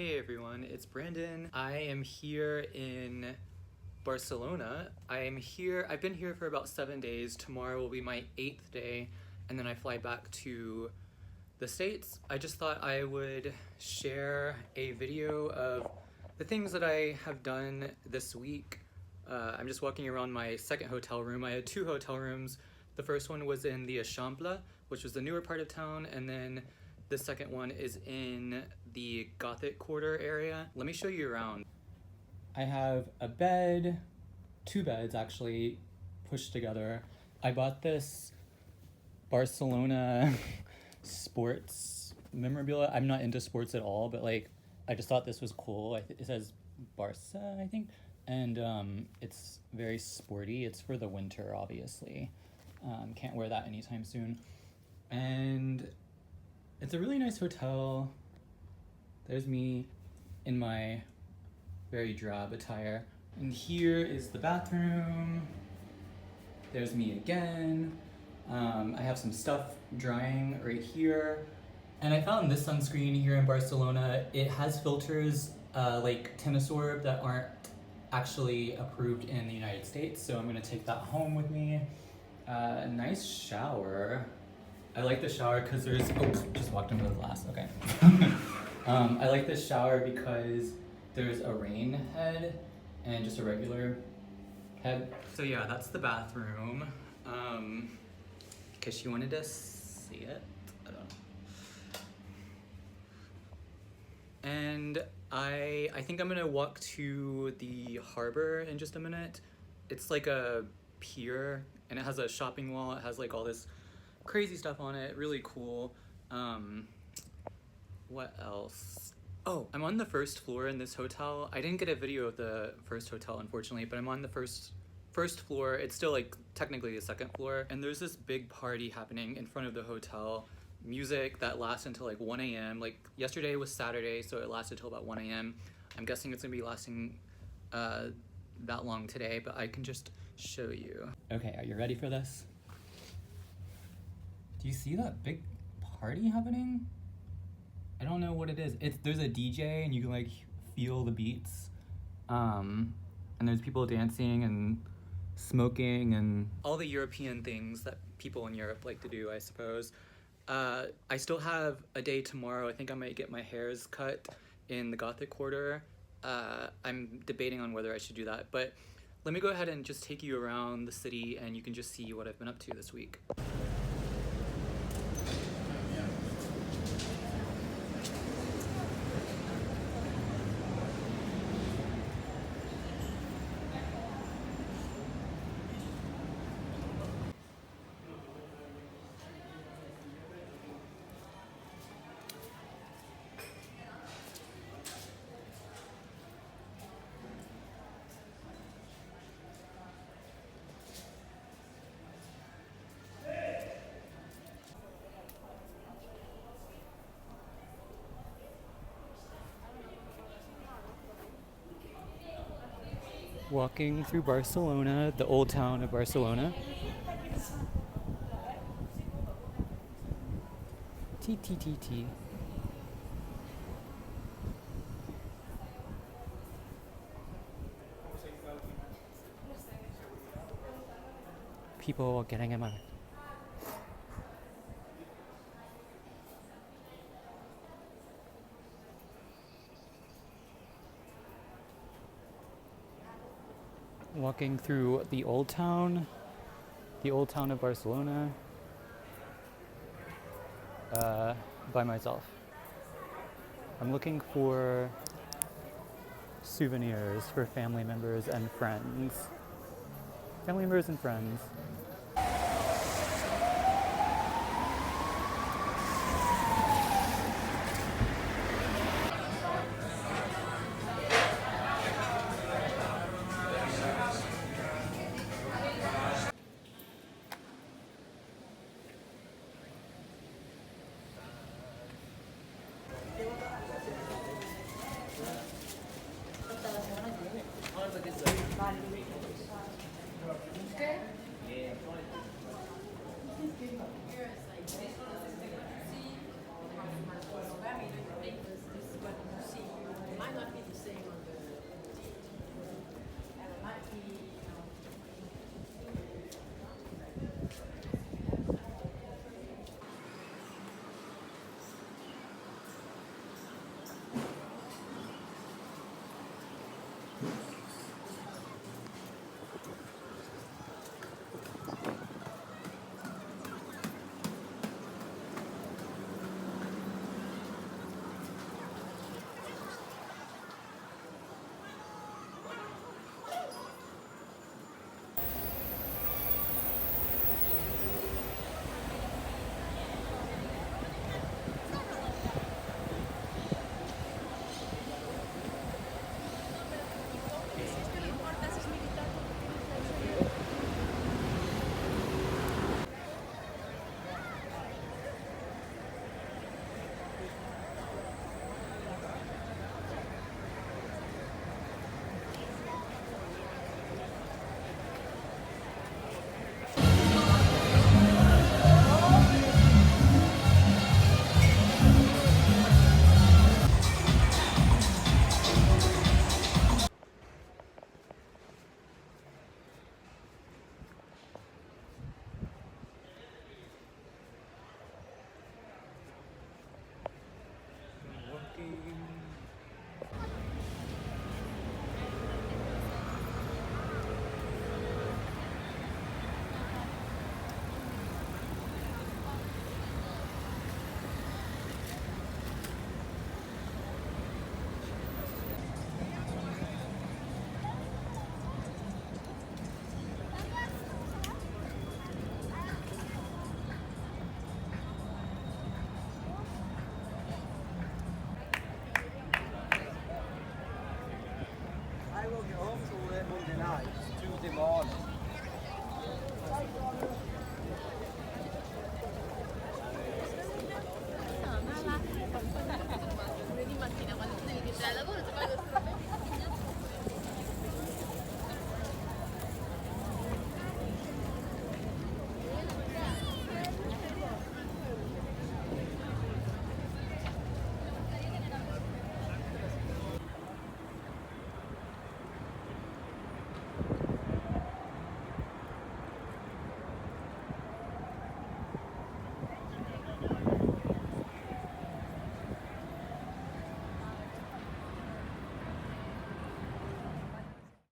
Hey everyone, it's Brandon. I am here in Barcelona. I've been here for about 7 days. Tomorrow will be my 8th day, and then I fly back to the States. I just thought I would share a video of the things that I have done this week. I'm just walking around my second hotel room. I had 2 hotel rooms. The first one was in the Eixample, which was the newer part of town, and then the second one is in the Gothic Quarter area. Let me show you around. I have a bed, 2 beds actually, pushed together. I bought this Barcelona sports memorabilia. I'm not into sports at all, but like, I just thought this was cool. It says Barca, I think, and it's very sporty. It's for the winter, obviously. Can't wear that anytime soon. And it's a really nice hotel. There's me in my very drab attire. And here is the bathroom. There's me again. I have some stuff drying right here. And I found this sunscreen here in Barcelona. It has filters like Tinosorb that aren't actually approved in the United States, so I'm gonna take that home with me. A nice shower. I like the shower because there's, oops, just walked into the glass, okay. I like this shower because there's a rain head and just a regular head. So yeah, that's the bathroom. Because she wanted to see it, I don't know. And I think I'm gonna walk to the harbor in just a minute. It's like a pier and it has a shopping wall. It has like all this crazy stuff on it, really cool. What else? Oh, I'm on the first floor in this hotel. I didn't get a video of the first hotel, unfortunately, but I'm on the first floor. It's still like technically the second floor, and there's this big party happening in front of the hotel. Music that lasts until like 1 a.m. Like yesterday was Saturday, so it lasted till about 1 a.m. I'm guessing it's gonna be lasting that long today, but I can just show you. Okay, are you ready for this? Do you see that big party happening? I don't know what it is. There's a DJ and you can like feel the beats. And there's people dancing and smoking and all the European things that people in Europe like to do, I suppose. I still have a day tomorrow. I think I might get my hairs cut in the Gothic Quarter. I'm debating on whether I should do that, but let me go ahead and just take you around the city and you can just see what I've been up to this week. Walking through Barcelona, the old town of Barcelona. T. People getting in my... Walking through the old town of Barcelona, by myself. I'm looking for souvenirs for family members and friends. Family members and friends. Monday night, Tuesday morning.